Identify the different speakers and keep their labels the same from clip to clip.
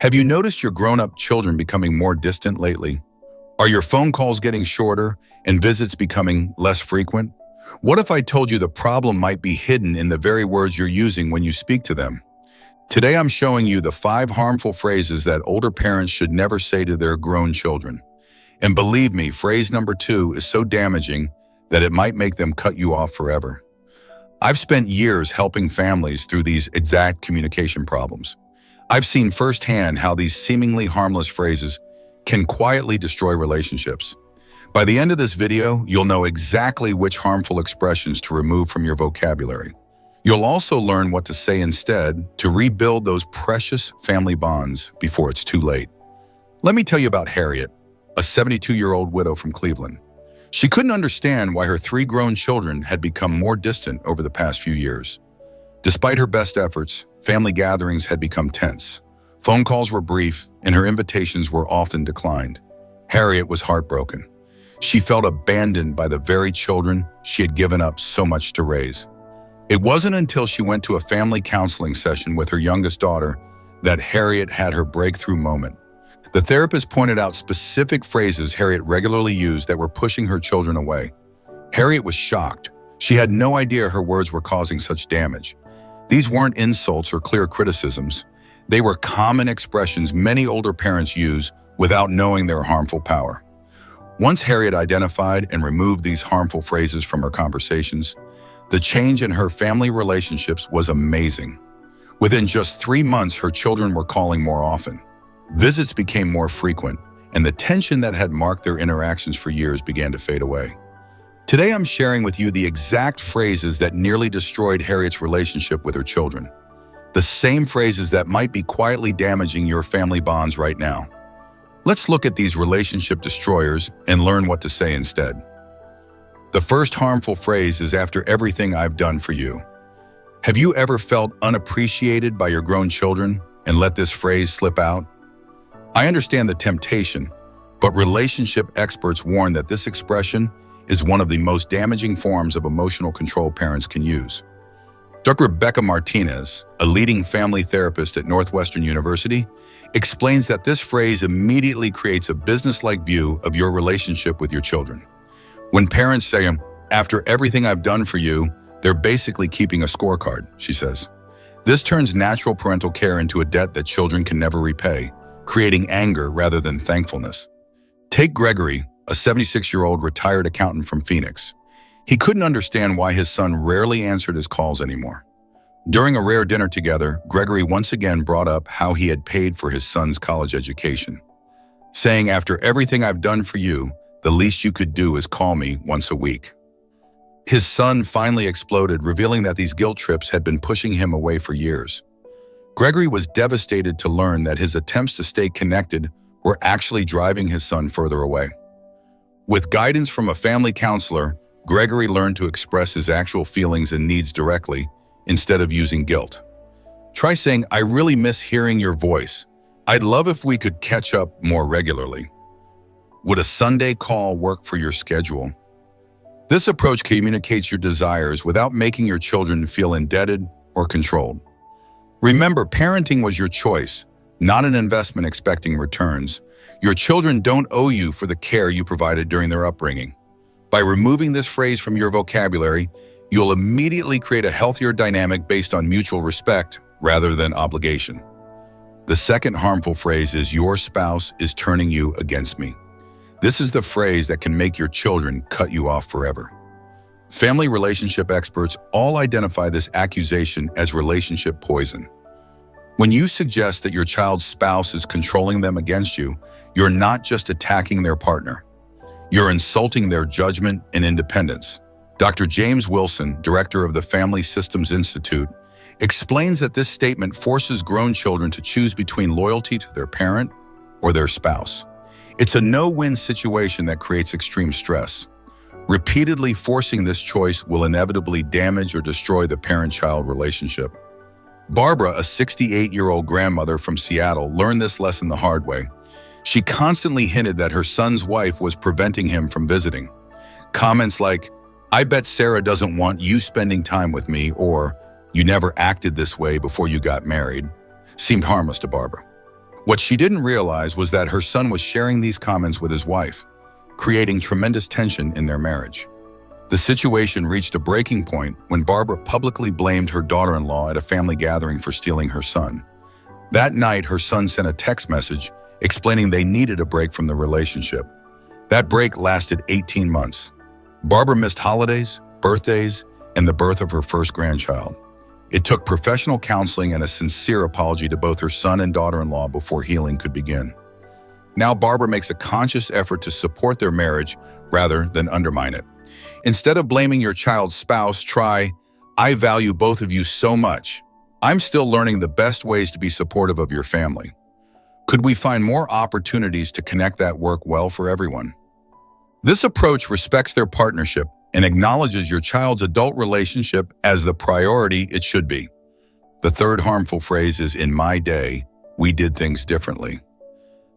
Speaker 1: Have you noticed your grown-up children becoming more distant lately? Are your phone calls getting shorter and visits becoming less frequent? What if I told you the problem might be hidden in the very words you're using when you speak to them? Today I'm showing you the 5 harmful phrases that older parents should never say to their grown children. And believe me, phrase number 2 is so damaging that it might make them cut you off forever. I've spent years helping families through these exact communication problems. I've seen firsthand how these seemingly harmless phrases can quietly destroy relationships. By the end of this video, you'll know exactly which harmful expressions to remove from your vocabulary. You'll also learn what to say instead to rebuild those precious family bonds before it's too late. Let me tell you about Harriet, a 72-year-old widow from Cleveland. She couldn't understand why her 3 grown children had become more distant over the past few years. Despite her best efforts, family gatherings had become tense. Phone calls were brief, and her invitations were often declined. Harriet was heartbroken. She felt abandoned by the very children she had given up so much to raise. It wasn't until she went to a family counseling session with her youngest daughter that Harriet had her breakthrough moment. The therapist pointed out specific phrases Harriet regularly used that were pushing her children away. Harriet was shocked. She had no idea her words were causing such damage. These weren't insults or clear criticisms. They were common expressions many older parents use without knowing their harmful power. Once Harriet identified and removed these harmful phrases from her conversations, the change in her family relationships was amazing. Within just 3 months, her children were calling more often. Visits became more frequent, and the tension that had marked their interactions for years began to fade away. Today, I'm sharing with you the exact phrases that nearly destroyed Harriet's relationship with her children. The same phrases that might be quietly damaging your family bonds right now. Let's look at these relationship destroyers and learn what to say instead. The first harmful phrase is "after everything I've done for you." Have you ever felt unappreciated by your grown children and let this phrase slip out? I understand the temptation, but relationship experts warn that this expression is one of the most damaging forms of emotional control parents can use. Dr. Rebecca Martinez, a leading family therapist at Northwestern University, explains that this phrase immediately creates a business-like view of your relationship with your children. When parents say, "after everything I've done for you," they're basically keeping a scorecard, she says. This turns natural parental care into a debt that children can never repay, creating anger rather than thankfulness. Take Gregory, a 76-year-old retired accountant from Phoenix. He couldn't understand why his son rarely answered his calls anymore. During a rare dinner together, Gregory once again brought up how he had paid for his son's college education, saying, "after everything I've done for you, the least you could do is call me once a week." His son finally exploded, revealing that these guilt trips had been pushing him away for years. Gregory was devastated to learn that his attempts to stay connected were actually driving his son further away. With guidance from a family counselor, Gregory learned to express his actual feelings and needs directly instead of using guilt. Try saying, "I really miss hearing your voice. I'd love if we could catch up more regularly. Would a Sunday call work for your schedule?" This approach communicates your desires without making your children feel indebted or controlled. Remember, parenting was your choice, not an investment expecting returns. Your children don't owe you for the care you provided during their upbringing. By removing this phrase from your vocabulary, you'll immediately create a healthier dynamic based on mutual respect rather than obligation. The second harmful phrase is "your spouse is turning you against me." This is the phrase that can make your children cut you off forever. Family relationship experts all identify this accusation as relationship poison. When you suggest that your child's spouse is controlling them against you, you're not just attacking their partner. You're insulting their judgment and independence. Dr. James Wilson, director of the Family Systems Institute, explains that this statement forces grown children to choose between loyalty to their parent or their spouse. It's a no-win situation that creates extreme stress. Repeatedly forcing this choice will inevitably damage or destroy the parent-child relationship. Barbara, a 68-year-old grandmother from Seattle, learned this lesson the hard way. She constantly hinted that her son's wife was preventing him from visiting. Comments like, "I bet Sarah doesn't want you spending time with me," or "you never acted this way before you got married," seemed harmless to Barbara. What she didn't realize was that her son was sharing these comments with his wife, creating tremendous tension in their marriage. The situation reached a breaking point when Barbara publicly blamed her daughter-in-law at a family gathering for stealing her son. That night, her son sent a text message explaining they needed a break from the relationship. That break lasted 18 months. Barbara missed holidays, birthdays, and the birth of her first grandchild. It took professional counseling and a sincere apology to both her son and daughter-in-law before healing could begin. Now Barbara makes a conscious effort to support their marriage rather than undermine it. Instead of blaming your child's spouse, try, "I value both of you so much. I'm still learning the best ways to be supportive of your family. Could we find more opportunities to connect that work well for everyone?" This approach respects their partnership and acknowledges your child's adult relationship as the priority it should be. The third harmful phrase is, "In my day, we did things differently."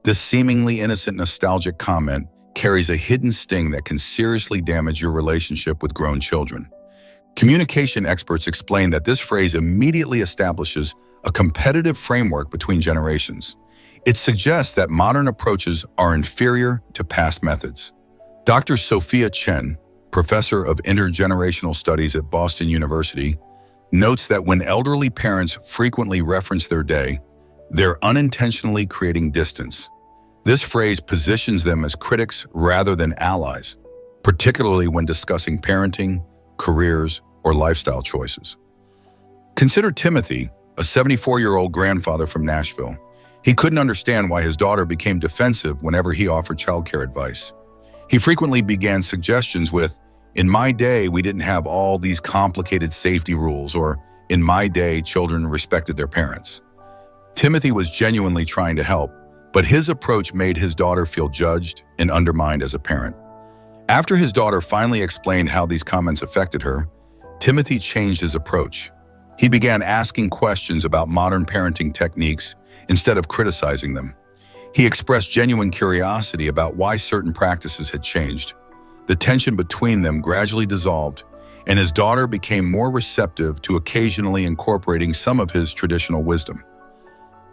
Speaker 1: This seemingly innocent nostalgic comment carries a hidden sting that can seriously damage your relationship with grown children. Communication experts explain that this phrase immediately establishes a competitive framework between generations. It suggests that modern approaches are inferior to past methods. Dr. Sophia Chen, professor of intergenerational studies at Boston University, notes that when elderly parents frequently reference their day, they're unintentionally creating distance. This phrase positions them as critics rather than allies, particularly when discussing parenting, careers, or lifestyle choices. Consider Timothy, a 74-year-old grandfather from Nashville. He couldn't understand why his daughter became defensive whenever he offered childcare advice. He frequently began suggestions with, "In my day, we didn't have all these complicated safety rules," or "In my day, children respected their parents." Timothy was genuinely trying to help, but his approach made his daughter feel judged and undermined as a parent. After his daughter finally explained how these comments affected her, Timothy changed his approach. He began asking questions about modern parenting techniques instead of criticizing them. He expressed genuine curiosity about why certain practices had changed. The tension between them gradually dissolved, and his daughter became more receptive to occasionally incorporating some of his traditional wisdom.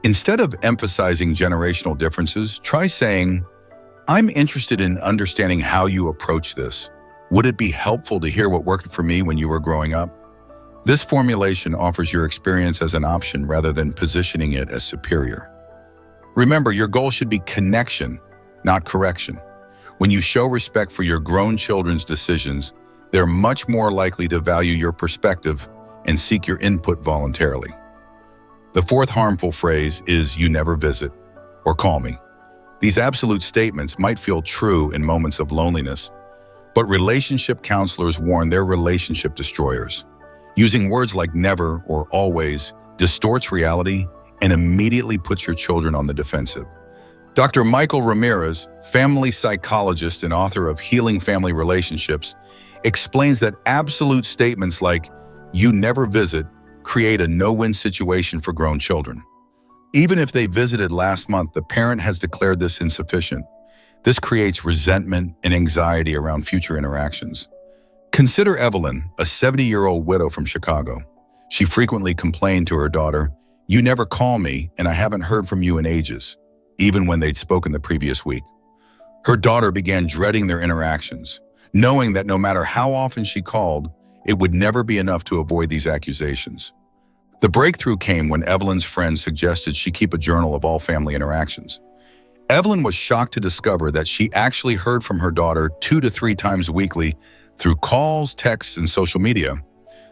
Speaker 1: Instead of emphasizing generational differences, try saying, "I'm interested in understanding how you approach this. Would it be helpful to hear what worked for me when you were growing up?" This formulation offers your experience as an option rather than positioning it as superior. Remember, your goal should be connection, not correction. When you show respect for your grown children's decisions, they're much more likely to value your perspective and seek your input voluntarily. The fourth harmful phrase is, "You never visit," or "Call me." These absolute statements might feel true in moments of loneliness, but relationship counselors warn they're relationship destroyers. Using words like never or always distorts reality and immediately puts your children on the defensive. Dr. Michael Ramirez, family psychologist and author of Healing Family Relationships, explains that absolute statements like, "You never visit," create a no-win situation for grown children. Even if they visited last month, the parent has declared this insufficient. This creates resentment and anxiety around future interactions. Consider Evelyn, a 70-year-old widow from Chicago. She frequently complained to her daughter, "You never call me, and I haven't heard from you in ages," even when they'd spoken the previous week. Her daughter began dreading their interactions, knowing that no matter how often she called, it would never be enough to avoid these accusations. The breakthrough came when Evelyn's friend suggested she keep a journal of all family interactions. Evelyn was shocked to discover that she actually heard from her daughter 2 to 3 times weekly through calls, texts, and social media.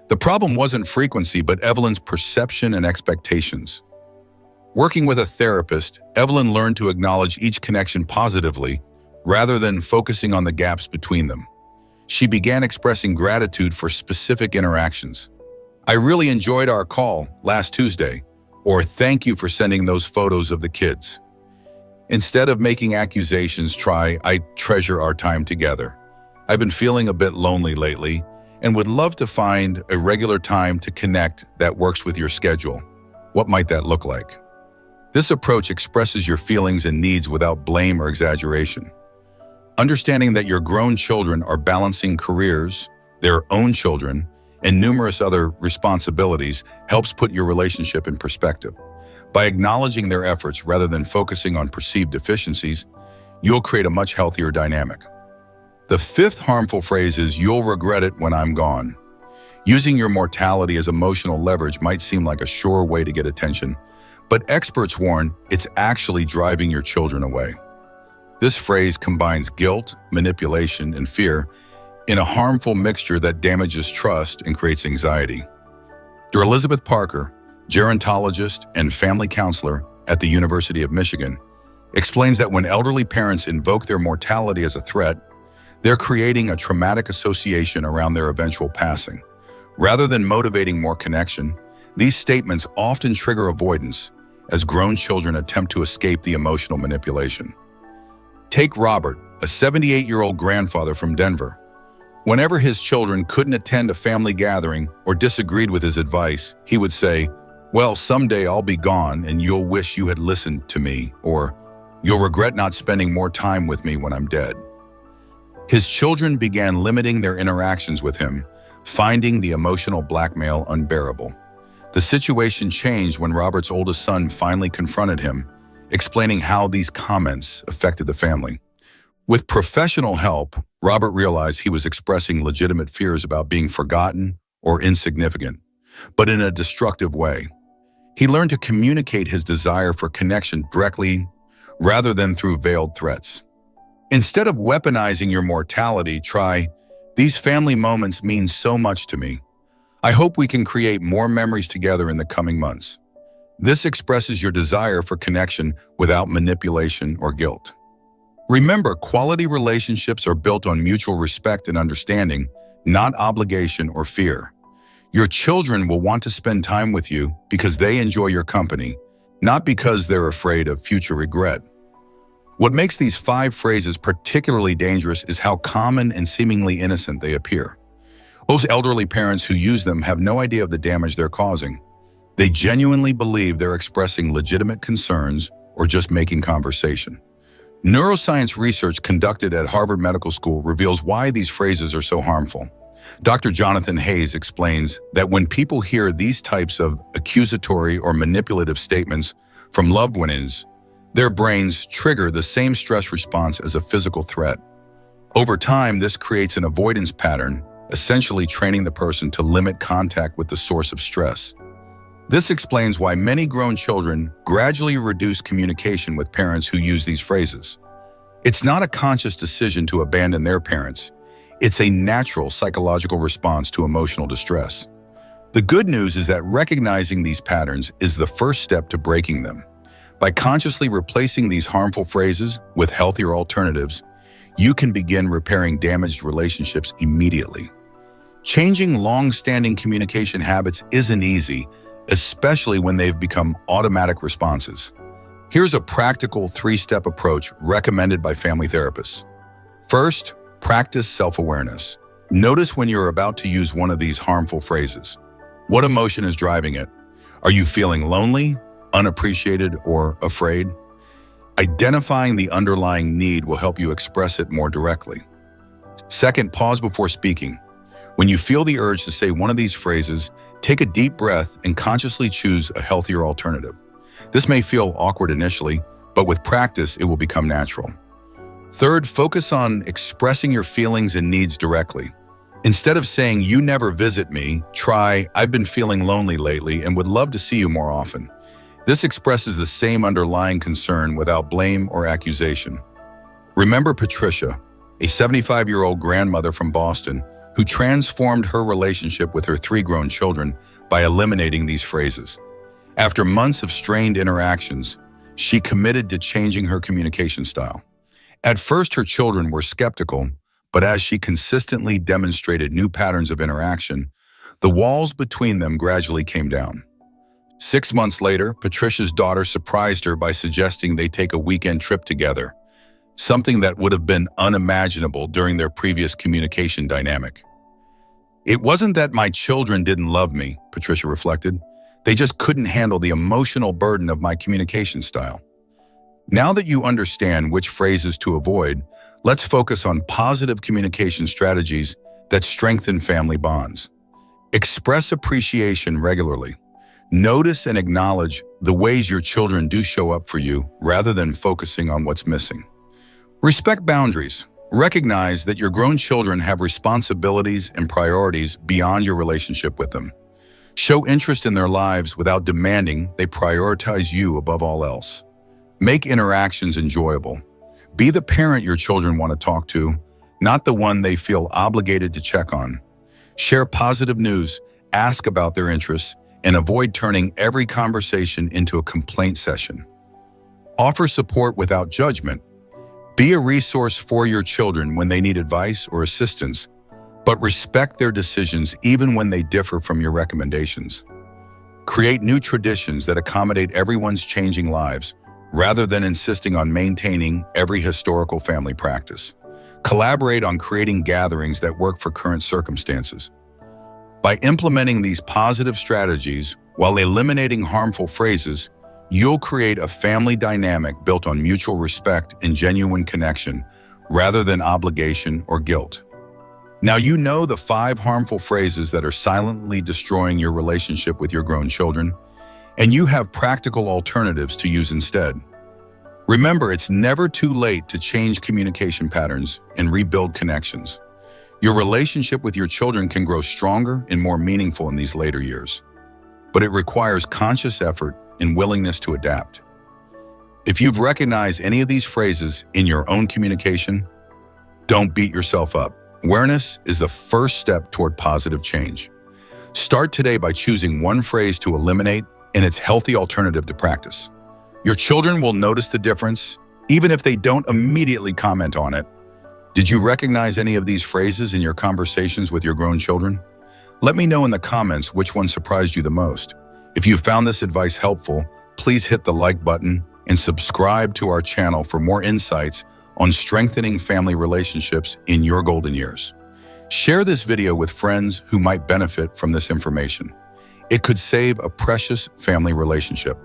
Speaker 1: The problem wasn't frequency, but Evelyn's perception and expectations. Working with a therapist, Evelyn learned to acknowledge each connection positively rather than focusing on the gaps between them. She began expressing gratitude for specific interactions. "I really enjoyed our call last Tuesday," or "Thank you for sending those photos of the kids." Instead of making accusations, try, "I treasure our time together. I've been feeling a bit lonely lately and would love to find a regular time to connect that works with your schedule. What might that look like?" This approach expresses your feelings and needs without blame or exaggeration. Understanding that your grown children are balancing careers, their own children, and numerous other responsibilities helps put your relationship in perspective. By acknowledging their efforts rather than focusing on perceived deficiencies, you'll create a much healthier dynamic. The fifth harmful phrase is, "You'll regret it when I'm gone." Using your mortality as emotional leverage might seem like a sure way to get attention, but experts warn it's actually driving your children away. This phrase combines guilt, manipulation, and fear in a harmful mixture that damages trust and creates anxiety. Dr. Elizabeth Parker, gerontologist and family counselor at the University of Michigan, explains that when elderly parents invoke their mortality as a threat, they're creating a traumatic association around their eventual passing. Rather than motivating more connection, these statements often trigger avoidance as grown children attempt to escape the emotional manipulation. Take Robert, a 78-year-old grandfather from Denver. Whenever his children couldn't attend a family gathering or disagreed with his advice, he would say, "Well, someday I'll be gone and you'll wish you had listened to me," or "You'll regret not spending more time with me when I'm dead." His children began limiting their interactions with him, finding the emotional blackmail unbearable. The situation changed when Robert's oldest son finally confronted him, explaining how these comments affected the family. With professional help, Robert realized he was expressing legitimate fears about being forgotten or insignificant, but in a destructive way. He learned to communicate his desire for connection directly rather than through veiled threats. Instead of weaponizing your mortality, try, "These family moments mean so much to me. I hope we can create more memories together in the coming months." This expresses your desire for connection without manipulation or guilt. Remember, quality relationships are built on mutual respect and understanding, not obligation or fear. Your children will want to spend time with you because they enjoy your company, not because they're afraid of future regret. What makes these 5 phrases particularly dangerous is how common and seemingly innocent they appear. Most elderly parents who use them have no idea of the damage they're causing. They genuinely believe they're expressing legitimate concerns or just making conversation. Neuroscience research conducted at Harvard Medical School reveals why these phrases are so harmful. Dr. Jonathan Hayes explains that when people hear these types of accusatory or manipulative statements from loved ones, their brains trigger the same stress response as a physical threat. Over time, this creates an avoidance pattern, essentially training the person to limit contact with the source of stress. This explains why many grown children gradually reduce communication with parents who use these phrases. It's not a conscious decision to abandon their parents. It's a natural psychological response to emotional distress. The good news is that recognizing these patterns is the first step to breaking them. By consciously replacing these harmful phrases with healthier alternatives, you can begin repairing damaged relationships immediately. Changing long-standing communication habits isn't easy, especially when they've become automatic responses. Here's a practical 3-step approach recommended by family therapists. First, practice self-awareness. Notice when you're about to use one of these harmful phrases. What emotion is driving it? Are you feeling lonely, unappreciated, or afraid? Identifying the underlying need will help you express it more directly. Second, pause before speaking. When you feel the urge to say one of these phrases, take a deep breath and consciously choose a healthier alternative. This may feel awkward initially, but with practice, it will become natural. Third, focus on expressing your feelings and needs directly. Instead of saying, "You never visit me," try, "I've been feeling lonely lately and would love to see you more often." This expresses the same underlying concern without blame or accusation. Remember Patricia, a 75-year-old grandmother from Boston, who transformed her relationship with her 3 grown children by eliminating these phrases. After months of strained interactions, she committed to changing her communication style. At first, her children were skeptical, but as she consistently demonstrated new patterns of interaction, the walls between them gradually came down. 6 months later, Patricia's daughter surprised her by suggesting they take a weekend trip together, something that would have been unimaginable during their previous communication dynamic. "It wasn't that my children didn't love me," Patricia reflected. "They just couldn't handle the emotional burden of my communication style." Now that you understand which phrases to avoid, let's focus on positive communication strategies that strengthen family bonds. Express appreciation regularly. Notice and acknowledge the ways your children do show up for you rather than focusing on what's missing. Respect boundaries. Recognize that your grown children have responsibilities and priorities beyond your relationship with them. Show interest in their lives without demanding they prioritize you above all else. Make interactions enjoyable. Be the parent your children want to talk to, not the one they feel obligated to check on. Share positive news, ask about their interests, and avoid turning every conversation into a complaint session. Offer support without judgment. Be a resource for your children when they need advice or assistance, but respect their decisions even when they differ from your recommendations. Create new traditions that accommodate everyone's changing lives, rather than insisting on maintaining every historical family practice. Collaborate on creating gatherings that work for current circumstances. By implementing these positive strategies while eliminating harmful phrases, you'll create a family dynamic built on mutual respect and genuine connection, rather than obligation or guilt. Now you know the 5 harmful phrases that are silently destroying your relationship with your grown children, and you have practical alternatives to use instead. Remember, it's never too late to change communication patterns and rebuild connections. Your relationship with your children can grow stronger and more meaningful in these later years, but it requires conscious effort and willingness to adapt. If you've recognized any of these phrases in your own communication, don't beat yourself up. Awareness is the first step toward positive change. Start today by choosing one phrase to eliminate and its healthy alternative to practice. Your children will notice the difference, even if they don't immediately comment on it. Did you recognize any of these phrases in your conversations with your grown children? Let me know in the comments which one surprised you the most. If you found this advice helpful, please hit the like button and subscribe to our channel for more insights on strengthening family relationships in your golden years. Share this video with friends who might benefit from this information. It could save a precious family relationship.